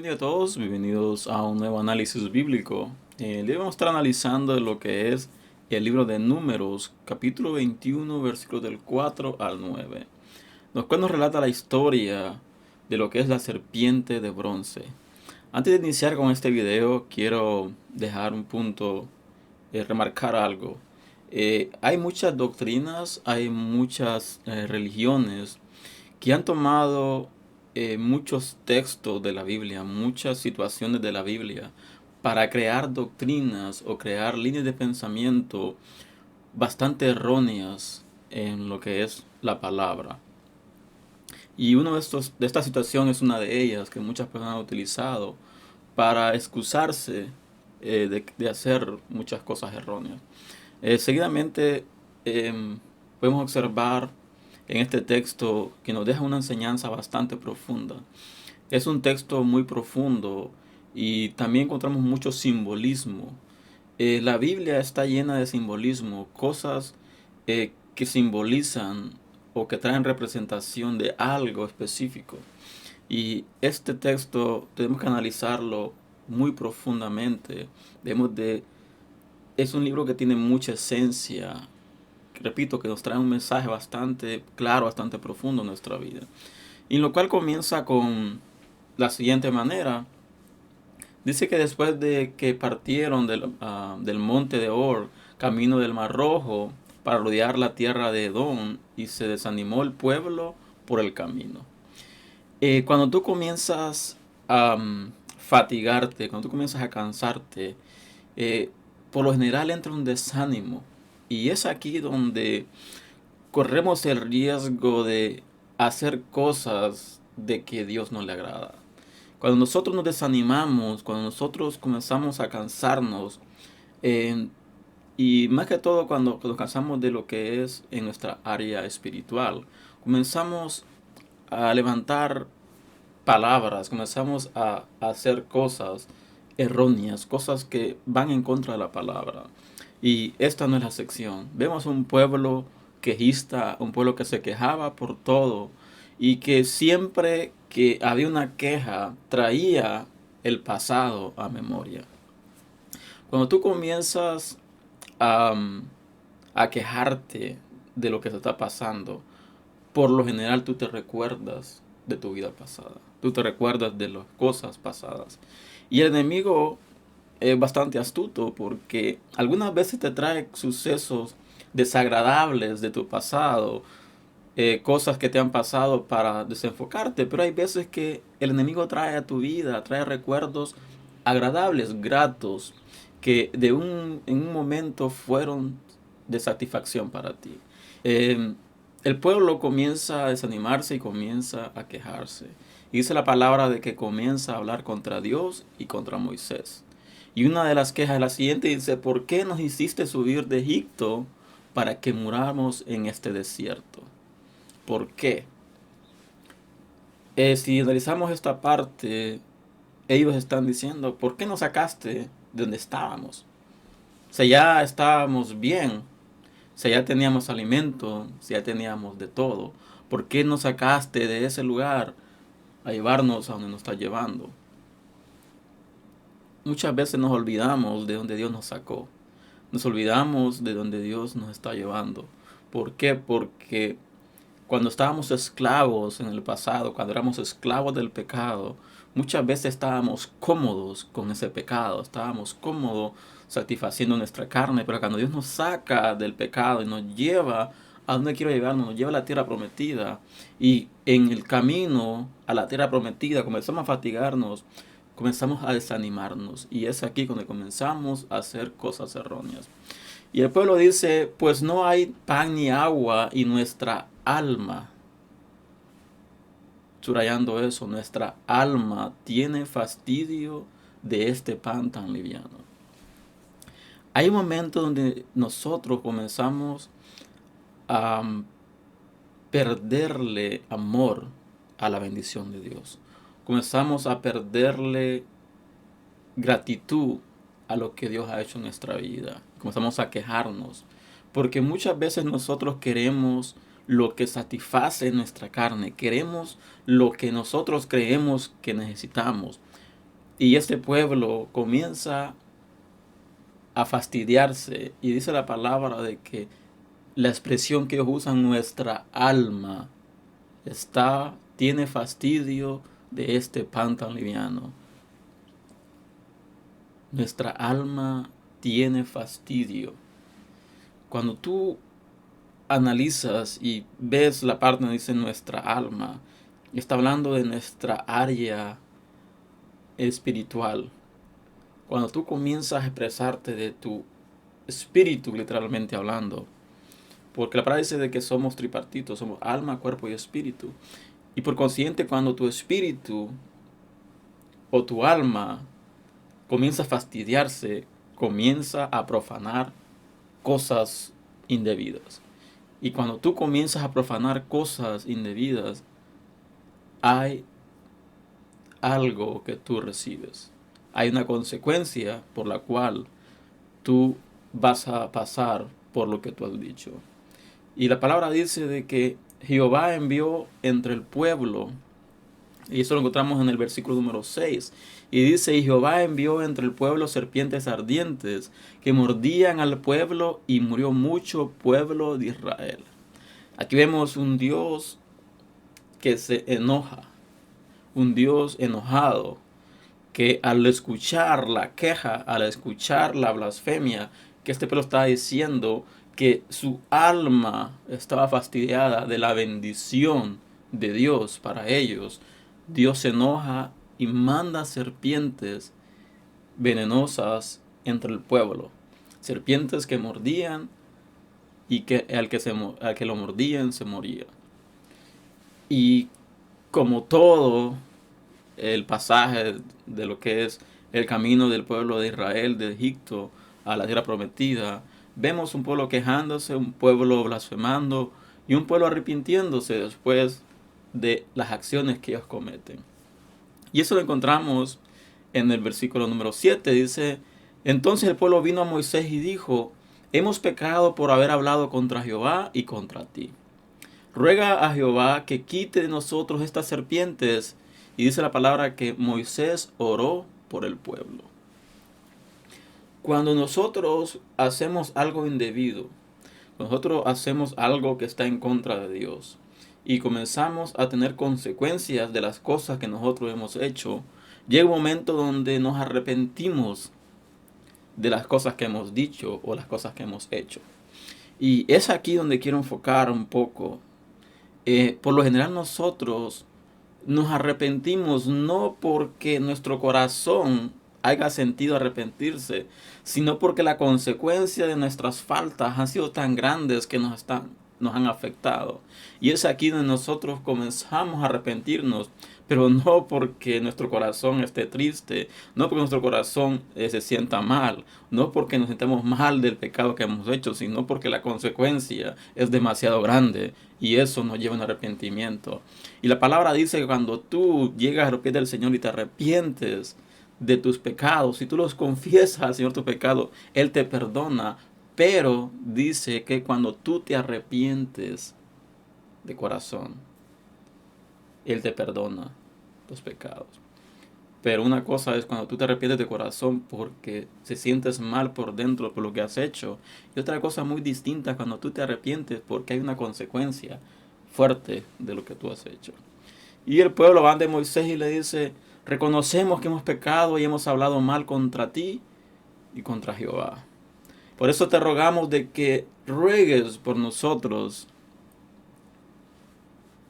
Bienvenidos a todos, bienvenidos a un nuevo análisis bíblico. El día vamos a estar analizando lo que es el libro de Números, capítulo 21, versículos del 4 al 9, los cuales nos relata la historia de lo que es la serpiente de bronce. Antes de iniciar con este video, quiero dejar un punto, remarcar algo. Hay muchas doctrinas, hay muchas religiones que han tomado muchos textos de la Biblia, muchas situaciones de la Biblia, para crear doctrinas o crear líneas de pensamiento bastante erróneas en lo que es la palabra. Y uno de esta situación es una de ellas que muchas personas han utilizado para excusarse de hacer muchas cosas erróneas. Seguidamente podemos observar en este texto que nos deja una enseñanza bastante profunda. Es un texto muy profundo y también encontramos mucho simbolismo. La Biblia está llena de simbolismo, cosas que simbolizan o que traen representación de algo específico. Y este texto tenemos que analizarlo muy profundamente. Es un libro que tiene mucha esencia, repito, que nos trae un mensaje bastante claro, bastante profundo en nuestra vida. Y lo cual comienza con la siguiente manera. Dice que después de que partieron del monte de Or, camino del Mar Rojo, para rodear la tierra de Edom, y se desanimó el pueblo por el camino. Cuando tú comienzas a fatigarte, cuando tú comienzas a cansarte, eh, por lo general entra un desánimo. Y es aquí donde corremos el riesgo de hacer cosas de que Dios no le agrada. Cuando nosotros nos desanimamos, cuando nosotros comenzamos a cansarnos, eh, y más que todo cuando nos cansamos de lo que es en nuestra área espiritual, comenzamos a levantar palabras, comenzamos a hacer cosas erróneas, cosas que van en contra de la palabra. Y esta no es la sección. Vemos un pueblo quejista, un pueblo que se quejaba por todo y que siempre que había una queja traía el pasado a memoria. Cuando tú comienzas a, a quejarte de lo que se está pasando, por lo general tú te recuerdas de tu vida pasada. Tú te recuerdas de las cosas pasadas. Y el enemigo es bastante astuto porque algunas veces te trae sucesos desagradables de tu pasado, cosas que te han pasado para desenfocarte, pero hay veces que el enemigo trae a tu vida, trae recuerdos agradables, gratos, que en un momento fueron de satisfacción para ti. Eh, el pueblo comienza a desanimarse y comienza a quejarse. Y dice la palabra de que comienza a hablar contra Dios y contra Moisés. Y una de las quejas es la siguiente, dice: ¿por qué nos hiciste subir de Egipto para que muramos en este desierto? ¿Por qué? Si analizamos esta parte, ellos están diciendo: ¿por qué nos sacaste de donde estábamos? O sea, ya estábamos bien, o sea, ya teníamos alimento, o sea, ya teníamos de todo. ¿Por qué nos sacaste de ese lugar a llevarnos a donde nos está llevando? Muchas veces nos olvidamos de donde Dios nos sacó. Nos olvidamos de donde Dios nos está llevando. ¿Por qué? Porque cuando estábamos esclavos en el pasado, cuando éramos esclavos del pecado, muchas veces estábamos cómodos con ese pecado, estábamos cómodos satisfaciendo nuestra carne, pero cuando Dios nos saca del pecado y nos lleva a donde quiere llevarnos, nos lleva a la tierra prometida, y en el camino a la tierra prometida comenzamos a fatigarnos, comenzamos a desanimarnos, y es aquí donde comenzamos a hacer cosas erróneas. Y el pueblo dice: pues no hay pan ni agua, y nuestra alma, subrayando eso, nuestra alma tiene fastidio de este pan tan liviano. Hay un momento donde nosotros comenzamos a perderle amor a la bendición de Dios. Comenzamos a perderle gratitud a lo que Dios ha hecho en nuestra vida. Comenzamos a quejarnos, porque muchas veces nosotros queremos lo que satisface nuestra carne, queremos lo que nosotros creemos que necesitamos, Y este pueblo comienza a fastidiarse. Y dice la palabra de que la expresión que ellos usan, nuestra alma tiene fastidio de este pan tan liviano. Nuestra alma tiene fastidio. Cuando tú analizas y ves la parte donde dice nuestra alma, está hablando de nuestra área espiritual. Cuando tú comienzas a expresarte de tu espíritu, literalmente hablando, porque la palabra dice de que somos tripartitos, somos alma, cuerpo y espíritu. Y por consiguiente, cuando tu espíritu o tu alma comienza a fastidiarse, comienza a profanar cosas indebidas. Y cuando tú comienzas a profanar cosas indebidas, hay algo que tú recibes. Hay una consecuencia por la cual tú vas a pasar por lo que tú has dicho. Y la palabra dice de que Jehová envió entre el pueblo, y eso lo encontramos en el versículo número 6, y dice, y Jehová envió entre el pueblo serpientes ardientes que mordían al pueblo y murió mucho pueblo de Israel. Aquí vemos un Dios que se enoja, un Dios enojado, que al escuchar la queja, al escuchar la blasfemia que este pueblo estaba diciendo, que su alma estaba fastidiada de la bendición de Dios para ellos, Dios se enoja y manda serpientes venenosas entre el pueblo. Serpientes que mordían y que al que lo mordían se moría. Y como todo el pasaje de lo que es el camino del pueblo de Israel, de Egipto a la tierra prometida, vemos un pueblo quejándose, un pueblo blasfemando y un pueblo arrepintiéndose después de las acciones que ellos cometen. Y eso lo encontramos en el versículo número 7. Dice, entonces el pueblo vino a Moisés y dijo, hemos pecado por haber hablado contra Jehová y contra ti. Ruega a Jehová que quite de nosotros estas serpientes. Y dice la palabra que Moisés oró por el pueblo. Cuando nosotros hacemos algo indebido, nosotros hacemos algo que está en contra de Dios y comenzamos a tener consecuencias de las cosas que nosotros hemos hecho, llega un momento donde nos arrepentimos de las cosas que hemos dicho o las cosas que hemos hecho. Y es aquí donde quiero enfocar un poco. Por lo general nosotros nos arrepentimos no porque nuestro corazón haya sentido arrepentirse, sino porque la consecuencia de nuestras faltas han sido tan grandes que nos han afectado. Y es aquí donde nosotros comenzamos a arrepentirnos, pero no porque nuestro corazón esté triste, no porque nuestro corazón se sienta mal, no porque nos sintamos mal del pecado que hemos hecho, sino porque la consecuencia es demasiado grande y eso nos lleva a un arrepentimiento. Y la palabra dice que cuando tú llegas a los pies del Señor y te arrepientes de tus pecados, si tú los confiesas al Señor tu pecado, Él te perdona, pero dice que cuando tú te arrepientes de corazón, Él te perdona tus pecados. Pero una cosa es cuando tú te arrepientes de corazón porque se sientes mal por dentro por lo que has hecho. Y otra cosa muy distinta es cuando tú te arrepientes porque hay una consecuencia fuerte de lo que tú has hecho. Y el pueblo va de Moisés y le dice, reconocemos que hemos pecado y hemos hablado mal contra ti y contra Jehová. Por eso te rogamos de que ruegues por nosotros,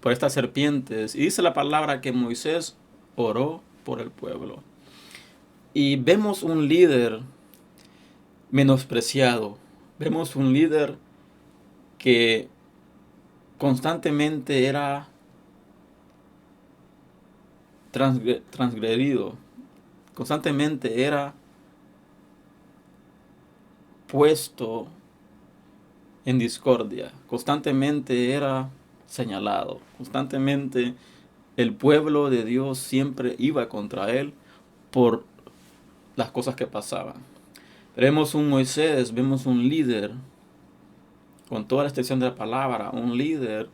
por estas serpientes. Y dice la palabra que Moisés oró por el pueblo. Y vemos un líder menospreciado. Vemos un líder que constantemente era transgredido. Constantemente era puesto en discordia. Constantemente era señalado. Constantemente el pueblo de Dios siempre iba contra él por las cosas que pasaban. Vemos un Moisés, vemos un líder, con toda la extensión de la palabra, un líder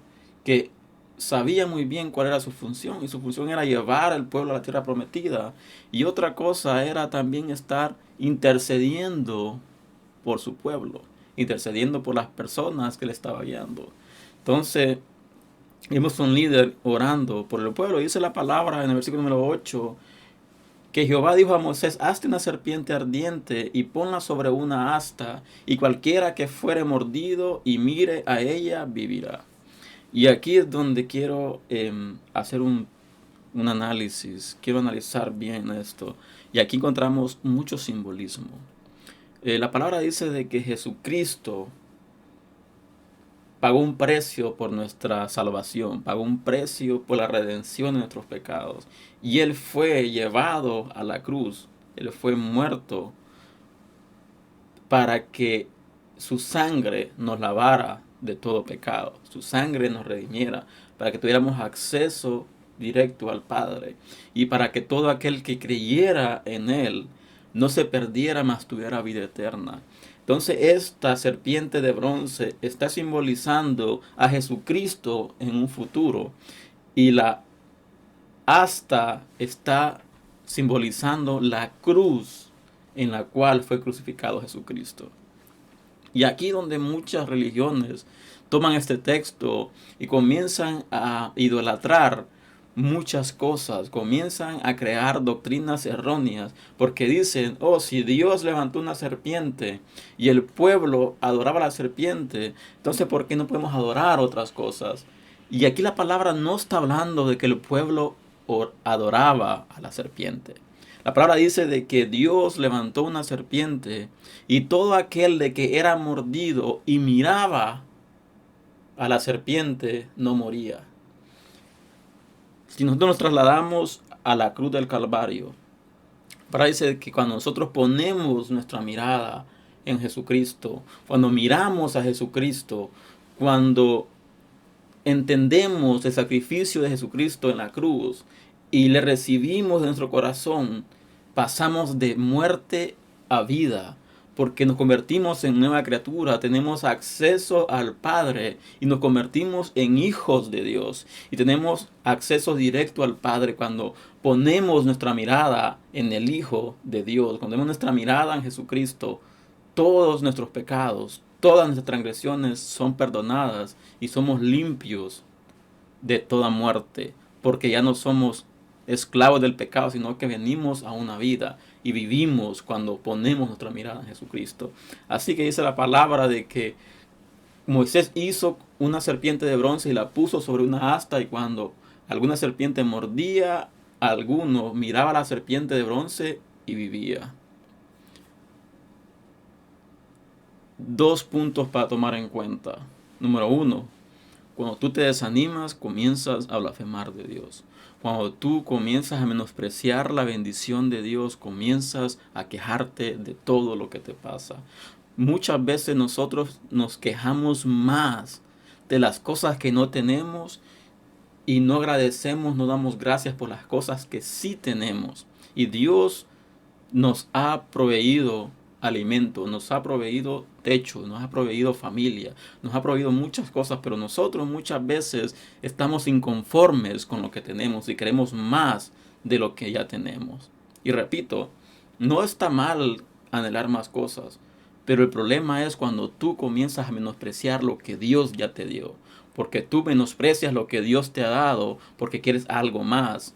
que sabía muy bien cuál era su función, y su función era llevar al pueblo a la tierra prometida. Y otra cosa era también estar intercediendo por su pueblo, intercediendo por las personas que le estaba guiando. Entonces, vimos un líder orando por el pueblo. Dice la palabra en el versículo número 8 que Jehová dijo a Moisés: hazte una serpiente ardiente y ponla sobre una asta, y cualquiera que fuere mordido y mire a ella vivirá. Y aquí es donde quiero hacer un análisis, quiero analizar bien esto. Y aquí encontramos mucho simbolismo. La palabra dice de que Jesucristo pagó un precio por nuestra salvación, pagó un precio por la redención de nuestros pecados. Y Él fue llevado a la cruz, Él fue muerto para que su sangre nos lavara de todo pecado, su sangre nos redimiera, para que tuviéramos acceso directo al Padre y para que todo aquel que creyera en Él no se perdiera, mas tuviera vida eterna. Entonces esta serpiente de bronce está simbolizando a Jesucristo en un futuro, y la asta está simbolizando la cruz en la cual fue crucificado Jesucristo. Y aquí donde muchas religiones toman este texto y comienzan a idolatrar muchas cosas, comienzan a crear doctrinas erróneas, porque dicen: oh, si Dios levantó una serpiente y el pueblo adoraba a la serpiente, entonces ¿por qué no podemos adorar otras cosas? Y aquí la palabra no está hablando de que el pueblo adoraba a la serpiente. La palabra dice de que Dios levantó una serpiente y todo aquel de que era mordido y miraba a la serpiente no moría. Si nosotros nos trasladamos a la cruz del Calvario, la palabra dice que cuando nosotros ponemos nuestra mirada en Jesucristo, cuando miramos a Jesucristo, cuando entendemos el sacrificio de Jesucristo en la cruz y le recibimos en nuestro corazón, pasamos de muerte a vida, porque nos convertimos en nueva criatura, tenemos acceso al Padre y nos convertimos en hijos de Dios. Y tenemos acceso directo al Padre cuando ponemos nuestra mirada en el Hijo de Dios, cuando ponemos nuestra mirada en Jesucristo. Todos nuestros pecados, todas nuestras transgresiones son perdonadas y somos limpios de toda muerte, porque ya no somos esclavos del pecado, sino que venimos a una vida y vivimos cuando ponemos nuestra mirada en Jesucristo. Así que dice la palabra de que Moisés hizo una serpiente de bronce y la puso sobre una asta, y cuando alguna serpiente mordía a alguno, miraba a la serpiente de bronce y vivía. Dos puntos para tomar en cuenta. Número uno, cuando tú te desanimas, comienzas a blasfemar de Dios. Cuando tú comienzas a menospreciar la bendición de Dios, comienzas a quejarte de todo lo que te pasa. Muchas veces nosotros nos quejamos más de las cosas que no tenemos y no agradecemos, no damos gracias por las cosas que sí tenemos. Y Dios nos ha proveído alimento, nos ha proveído techo, nos ha proveído familia, nos ha proveído muchas cosas, pero nosotros muchas veces estamos inconformes con lo que tenemos y queremos más de lo que ya tenemos. Y repito, no está mal anhelar más cosas, pero el problema es cuando tú comienzas a menospreciar lo que Dios ya te dio, porque tú menosprecias lo que Dios te ha dado porque quieres algo más,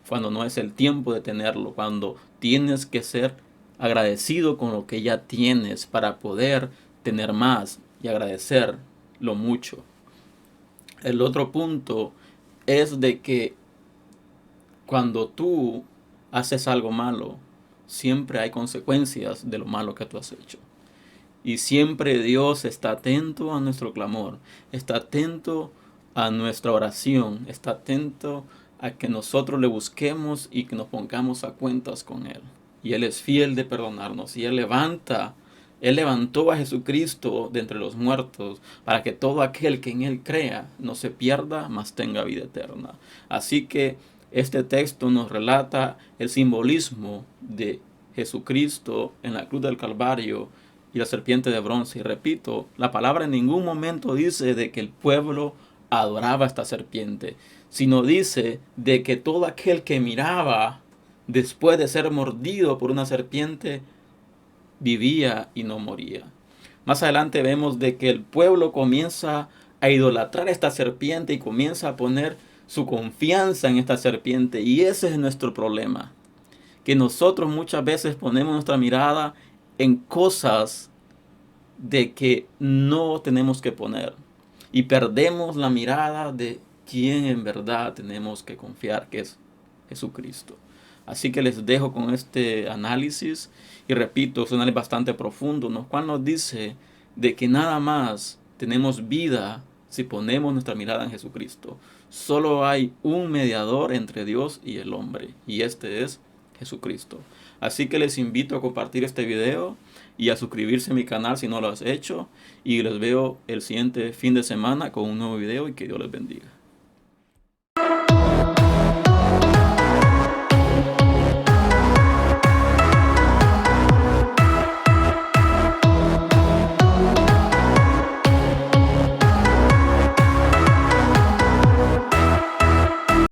cuando no es el tiempo de tenerlo, cuando tienes que ser agradecido con lo que ya tienes para poder tener más y agradecer lo mucho. El otro punto es de que cuando tú haces algo malo, siempre hay consecuencias de lo malo que tú has hecho. Y siempre Dios está atento a nuestro clamor, está atento a nuestra oración, está atento a que nosotros le busquemos y que nos pongamos a cuentas con Él. Y Él es fiel de perdonarnos. Y Él levantó a Jesucristo de entre los muertos para que todo aquel que en Él crea no se pierda, mas tenga vida eterna. Así que este texto nos relata el simbolismo de Jesucristo en la cruz del Calvario y la serpiente de bronce. Y repito, la palabra en ningún momento dice de que el pueblo adoraba a esta serpiente, sino dice de que todo aquel que miraba después de ser mordido por una serpiente vivía y no moría. Más adelante vemos de que el pueblo comienza a idolatrar a esta serpiente y comienza a poner su confianza en esta serpiente, y ese es nuestro problema, que nosotros muchas veces ponemos nuestra mirada en cosas de que no tenemos que poner y perdemos la mirada de quién en verdad tenemos que confiar, que es Jesucristo. Así que les dejo con este análisis, y repito, es un análisis bastante profundo, ¿no? Cual nos dice de que nada más tenemos vida si ponemos nuestra mirada en Jesucristo. Solo hay un mediador entre Dios y el hombre, y este es Jesucristo. Así que les invito a compartir este video y a suscribirse a mi canal si no lo has hecho, y les veo el siguiente fin de semana con un nuevo video, y que Dios les bendiga.